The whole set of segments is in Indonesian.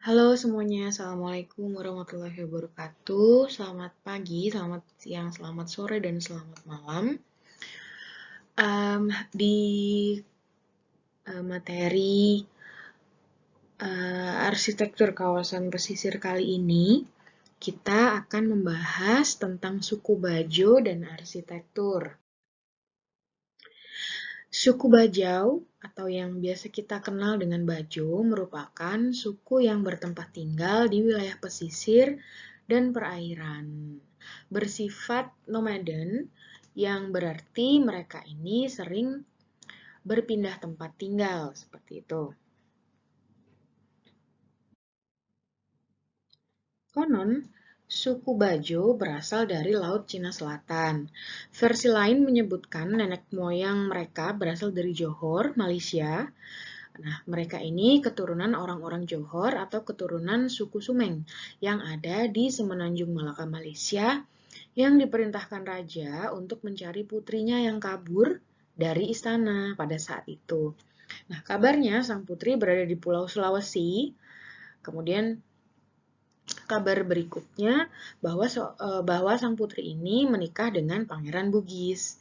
Halo semuanya, Assalamualaikum warahmatullahi wabarakatuh. Selamat pagi, selamat siang, selamat sore, dan selamat malam. Di materi arsitektur kawasan pesisir kali ini, kita akan membahas tentang suku Bajo dan arsitektur. Suku Bajau atau yang biasa kita kenal dengan Bajo merupakan suku yang bertempat tinggal di wilayah pesisir dan perairan. Bersifat nomaden yang berarti mereka ini sering berpindah tempat tinggal seperti itu. Konon, suku Bajo berasal dari Laut Cina Selatan. Versi lain menyebutkan nenek moyang mereka berasal dari Johor, Malaysia. Nah, mereka ini keturunan orang-orang Johor atau keturunan suku Sumeng yang ada di Semenanjung Malaka, Malaysia, yang diperintahkan raja untuk mencari putrinya yang kabur dari istana pada saat itu. Nah, kabarnya sang putri berada di Pulau Sulawesi. Kemudian kabar berikutnya bahwa sang putri ini menikah dengan Pangeran Bugis.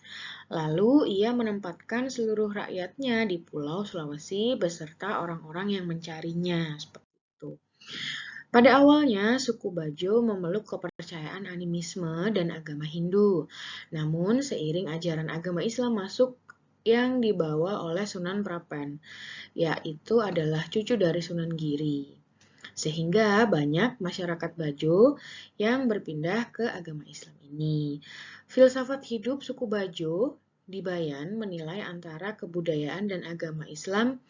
Lalu ia menempatkan seluruh rakyatnya di Pulau Sulawesi beserta orang-orang yang mencarinya seperti itu. Pada awalnya, suku Bajo memeluk kepercayaan animisme dan agama Hindu. Namun, seiring ajaran agama Islam masuk yang dibawa oleh Sunan Prapen, yaitu adalah cucu dari Sunan Giri. Sehingga banyak masyarakat Bajo yang berpindah ke agama Islam ini. Filsafat hidup suku Bajo di Bayan menilai antara kebudayaan dan agama Islam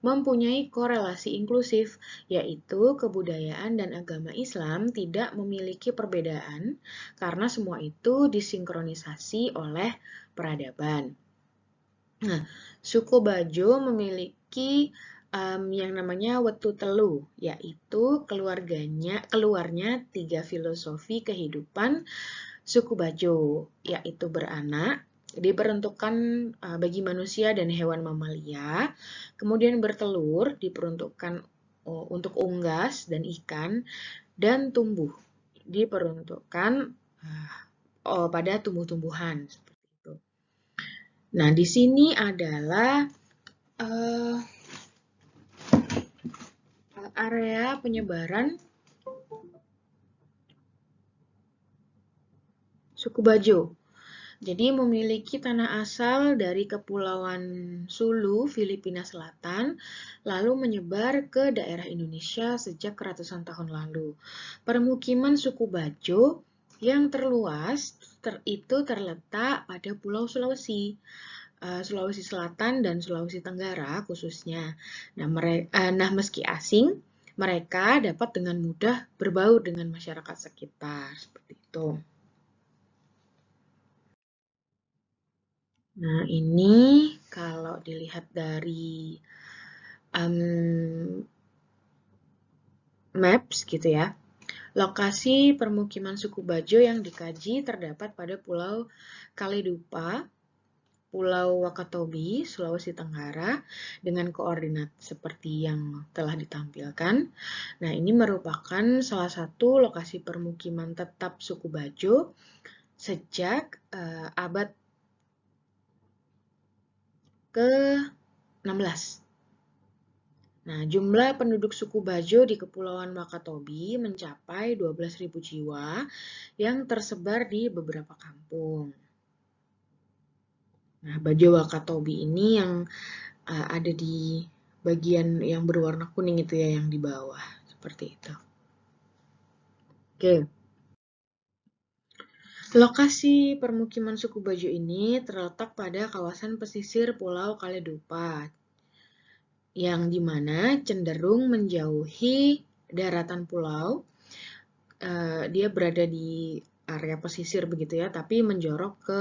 mempunyai korelasi inklusif, yaitu kebudayaan dan agama Islam tidak memiliki perbedaan karena semua itu disinkronisasi oleh peradaban. Nah, suku Bajo memiliki yang namanya Wetu Telu, yaitu keluarnya 3 filosofi kehidupan suku Bajo, yaitu beranak, diperuntukkan bagi manusia dan hewan mamalia, kemudian bertelur, diperuntukkan untuk unggas dan ikan, dan tumbuh, diperuntukkan pada tumbuh-tumbuhan, seperti itu. Nah, di sini adalah area penyebaran suku Bajo. Jadi memiliki tanah asal dari Kepulauan Sulu, Filipina Selatan, lalu menyebar ke daerah Indonesia sejak ratusan tahun lalu. Permukiman suku Bajo yang terluas itu terletak pada Pulau Sulawesi, Sulawesi Selatan dan Sulawesi Tenggara khususnya. Nah, meski asing, mereka dapat dengan mudah berbaur dengan masyarakat sekitar, seperti itu. Nah, ini kalau dilihat dari maps gitu ya, lokasi permukiman suku Bajo yang dikaji terdapat pada Pulau Kaledupa, Pulau Wakatobi, Sulawesi Tenggara, dengan koordinat seperti yang telah ditampilkan. Nah, ini merupakan salah satu lokasi permukiman tetap suku Bajo sejak abad ke-16. Nah, jumlah penduduk suku Bajo di Kepulauan Wakatobi mencapai 12.000 jiwa yang tersebar di beberapa kampung. Nah, Bajo Wakatobi ini yang ada di bagian yang berwarna kuning itu ya, yang di bawah. Seperti itu. Oke. Lokasi permukiman suku Bajo ini terletak pada kawasan pesisir Pulau Kaledupa, yang dimana cenderung menjauhi daratan pulau. Dia berada di area pesisir begitu ya, tapi menjorok ke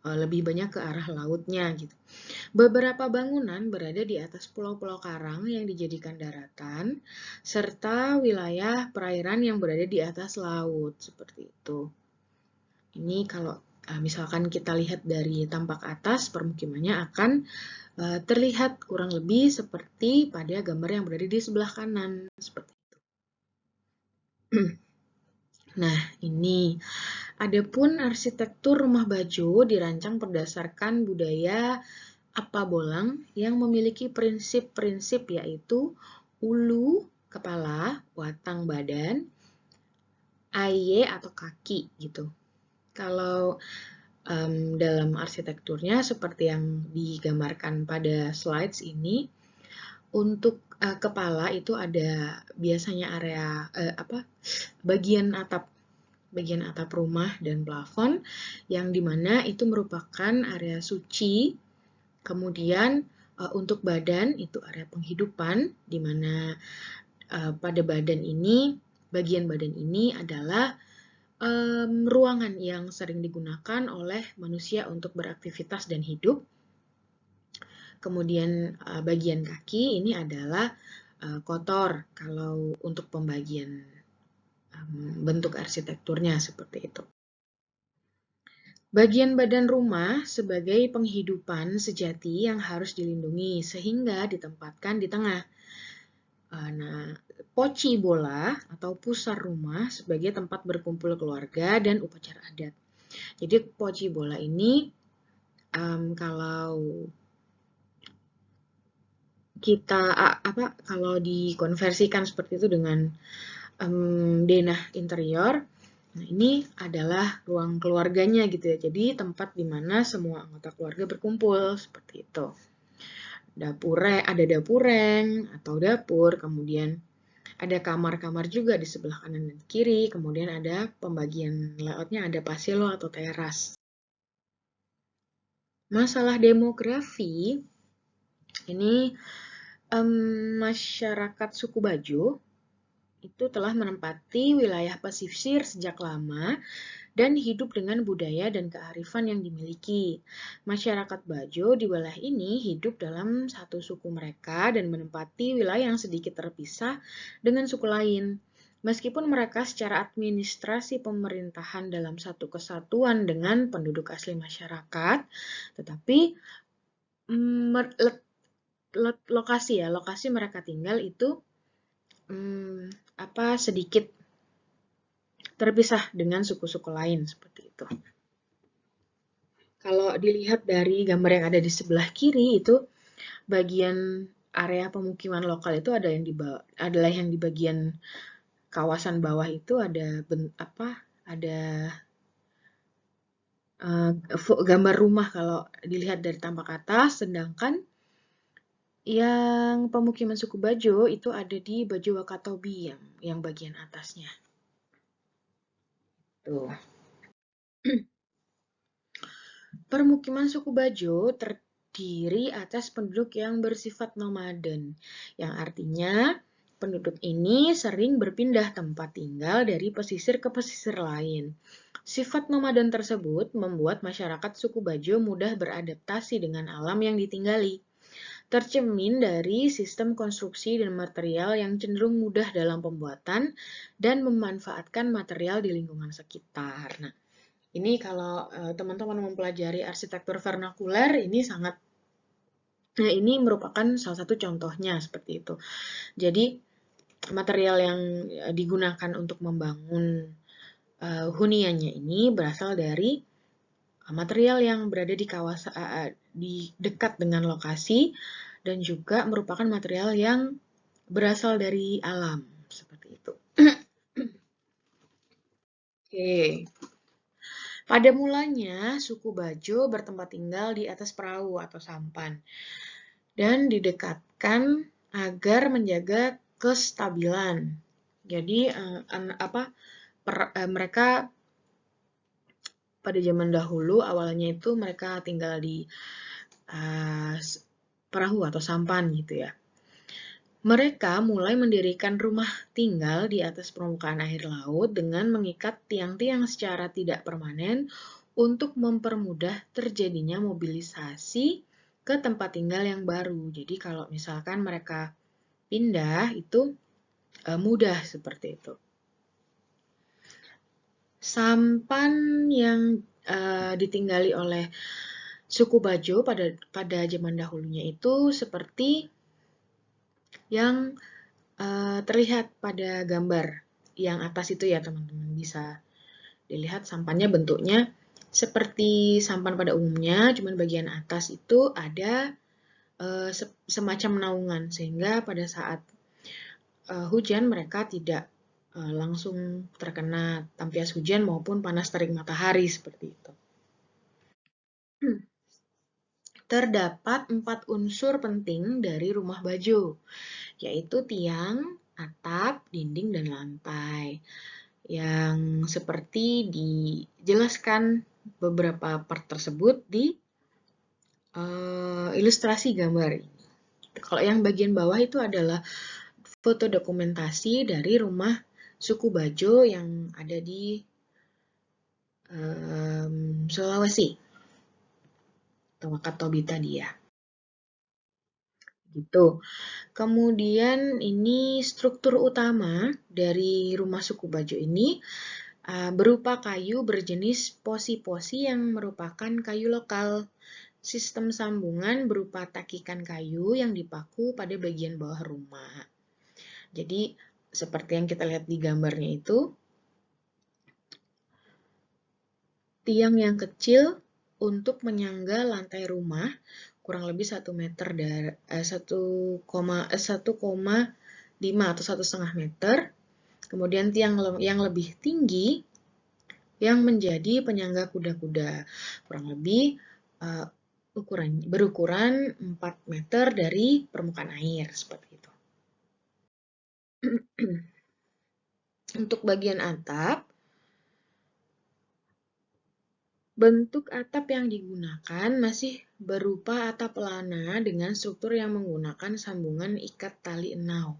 lebih banyak ke arah lautnya gitu. Beberapa bangunan berada di atas pulau-pulau karang yang dijadikan daratan, serta wilayah perairan yang berada di atas laut, seperti itu. Ini kalau misalkan kita lihat dari tampak atas, permukimannya akan terlihat kurang lebih seperti pada gambar yang berada di sebelah kanan, seperti itu. Nah, ini. Adapun arsitektur rumah bajo dirancang berdasarkan budaya apa bolang yang memiliki prinsip-prinsip yaitu ulu kepala, watang badan, aye atau kaki gitu. Kalau dalam arsitekturnya seperti yang digambarkan pada slides ini, untuk kepala itu ada biasanya area bagian atap rumah dan plafon yang dimana itu merupakan area suci. Kemudian untuk badan itu area penghidupan, di mana pada bagian badan ini adalah ruangan yang sering digunakan oleh manusia untuk beraktivitas dan hidup. Kemudian bagian kaki ini adalah kotor kalau untuk pembagian bentuk arsitekturnya seperti itu. Bagian badan rumah sebagai penghidupan sejati yang harus dilindungi sehingga ditempatkan di tengah. Nah, poci bola atau pusar rumah sebagai tempat berkumpul keluarga dan upacara adat. Jadi poci bola ini kalau kita kalau dikonversikan seperti itu dengan denah interior, nah ini adalah ruang keluarganya gitu ya. Jadi tempat di mana semua anggota keluarga berkumpul seperti itu. Ada dapureng atau dapur, kemudian ada kamar-kamar juga di sebelah kanan dan kiri, kemudian ada pembagian layoutnya ada pasilo atau teras. Masalah demografi, ini masyarakat suku Bajo itu telah menempati wilayah pesisir sejak lama dan hidup dengan budaya dan kearifan yang dimiliki. Masyarakat Bajo di wilayah ini hidup dalam satu suku mereka dan menempati wilayah yang sedikit terpisah dengan suku lain. Meskipun mereka secara administrasi pemerintahan dalam satu kesatuan dengan penduduk asli masyarakat, tetapi lokasi mereka tinggal itu sedikit terpisah dengan suku-suku lain seperti itu. Kalau dilihat dari gambar yang ada di sebelah kiri itu bagian area pemukiman lokal itu adalah yang di bagian kawasan bawah itu ada gambar rumah kalau dilihat dari tampak atas, sedangkan yang pemukiman suku Bajo itu ada di Bajo Wakatobi yang bagian atasnya. Tuh. Permukiman suku Bajo terdiri atas penduduk yang bersifat nomaden, yang artinya penduduk ini sering berpindah tempat tinggal dari pesisir ke pesisir lain. Sifat nomaden tersebut membuat masyarakat suku Bajo mudah beradaptasi dengan alam yang ditinggali. Tercermin dari sistem konstruksi dan material yang cenderung mudah dalam pembuatan dan memanfaatkan material di lingkungan sekitar. Nah, ini kalau teman-teman mempelajari arsitektur vernakuler, ini merupakan salah satu contohnya seperti itu. Jadi material yang digunakan untuk membangun huniannya ini berasal dari material yang berada di kawasan di dekat dengan lokasi dan juga merupakan material yang berasal dari alam seperti itu. Oke. Pada mulanya, suku Bajo bertempat tinggal di atas perahu atau sampan dan didekatkan agar menjaga kestabilan. Jadi mereka pada zaman dahulu awalnya itu mereka tinggal di perahu atau sampan gitu ya. Mereka mulai mendirikan rumah tinggal di atas permukaan air laut dengan mengikat tiang-tiang secara tidak permanen untuk mempermudah terjadinya mobilisasi ke tempat tinggal yang baru. Jadi kalau misalkan mereka pindah itu mudah seperti itu. Sampan yang ditinggali oleh suku Bajo pada zaman dahulunya itu seperti yang terlihat pada gambar. yang atas itu ya teman-teman, bisa dilihat sampannya bentuknya seperti sampan pada umumnya, cuman bagian atas itu ada semacam naungan, sehingga pada saat hujan mereka tidak langsung terkena tampias hujan maupun panas terik matahari seperti itu. Terdapat 4 unsur penting dari rumah bajo, yaitu tiang, atap, dinding, dan lantai. Yang seperti dijelaskan beberapa part tersebut di ilustrasi gambar ini. Kalau yang bagian bawah itu adalah foto dokumentasi dari rumah suku Bajo yang ada di Sulawesi atau Wakatobi tadi ya. Gitu. Kemudian ini struktur utama dari rumah suku Bajo ini berupa kayu berjenis posi-posi yang merupakan kayu lokal. Sistem sambungan berupa takikan kayu yang dipaku pada bagian bawah rumah. Jadi seperti yang kita lihat di gambarnya itu, tiang yang kecil untuk menyangga lantai rumah kurang lebih 1 meter dari 1,5 atau 1,5 meter. Kemudian tiang yang lebih tinggi yang menjadi penyangga kuda-kuda kurang lebih berukuran 4 meter dari permukaan air seperti itu. Untuk bagian atap, bentuk atap yang digunakan masih berupa atap pelana dengan struktur yang menggunakan sambungan ikat tali enau.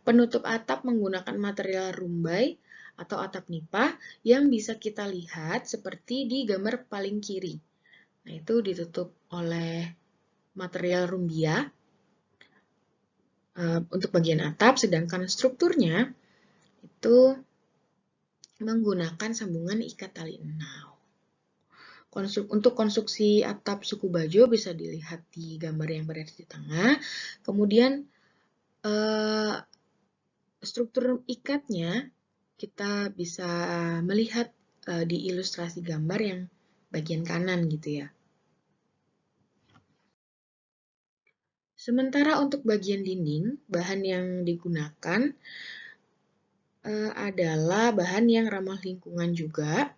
Penutup atap menggunakan material rumbai atau atap nipah yang bisa kita lihat seperti di gambar paling kiri. Nah, itu ditutup oleh material rumbia untuk bagian atap, sedangkan strukturnya itu menggunakan sambungan ikat tali enau. Untuk konstruksi atap suku Bajo bisa dilihat di gambar yang berada di tengah. Kemudian struktur ikatnya kita bisa melihat di ilustrasi gambar yang bagian kanan gitu ya. Sementara untuk bagian dinding, bahan yang digunakan adalah bahan yang ramah lingkungan juga.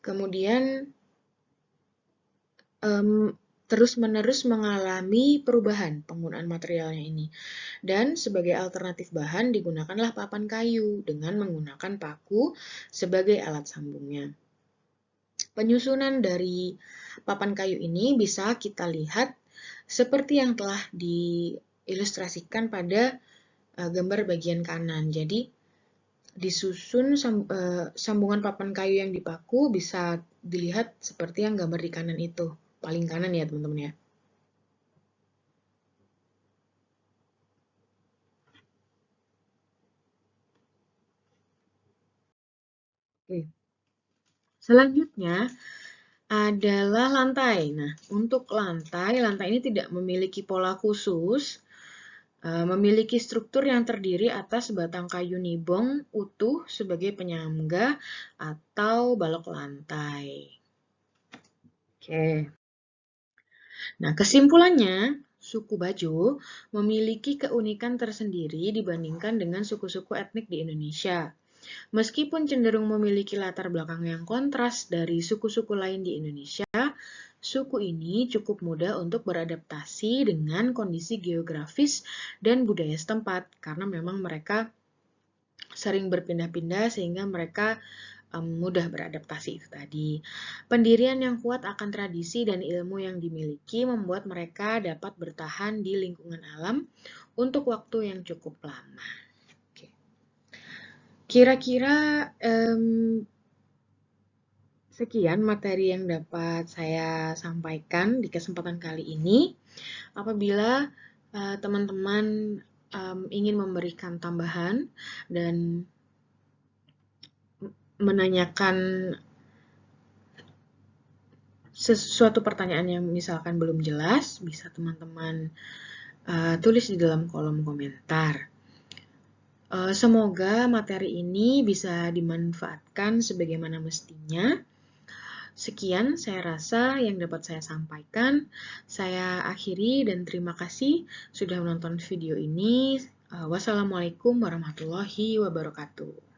Kemudian terus-menerus mengalami perubahan penggunaan materialnya ini. Dan sebagai alternatif bahan digunakanlah papan kayu dengan menggunakan paku sebagai alat sambungnya. Penyusunan dari papan kayu ini bisa kita lihat seperti yang telah diilustrasikan pada gambar bagian kanan. Jadi disusun sambungan papan kayu yang dipaku bisa dilihat seperti yang gambar di kanan itu. Paling kanan ya teman-teman ya. Oke. Selanjutnya adalah lantai. Nah, untuk lantai ini tidak memiliki pola khusus, memiliki struktur yang terdiri atas batang kayu nibong utuh sebagai penyangga atau balok lantai. Oke. Nah, kesimpulannya, suku Bajo memiliki keunikan tersendiri dibandingkan dengan suku-suku etnik di Indonesia. Meskipun cenderung memiliki latar belakang yang kontras dari suku-suku lain di Indonesia, suku ini cukup mudah untuk beradaptasi dengan kondisi geografis dan budaya setempat karena memang mereka sering berpindah-pindah sehingga mereka mudah beradaptasi itu tadi. Pendirian yang kuat akan tradisi dan ilmu yang dimiliki membuat mereka dapat bertahan di lingkungan alam untuk waktu yang cukup lama. Kira-kira sekian materi yang dapat saya sampaikan di kesempatan kali ini. Apabila teman-teman ingin memberikan tambahan dan menanyakan sesuatu pertanyaan yang misalkan belum jelas, bisa teman-teman tulis di dalam kolom komentar. Semoga materi ini bisa dimanfaatkan sebagaimana mestinya. Sekian saya rasa yang dapat saya sampaikan. Saya akhiri dan terima kasih sudah menonton video ini. Wassalamualaikum warahmatullahi wabarakatuh.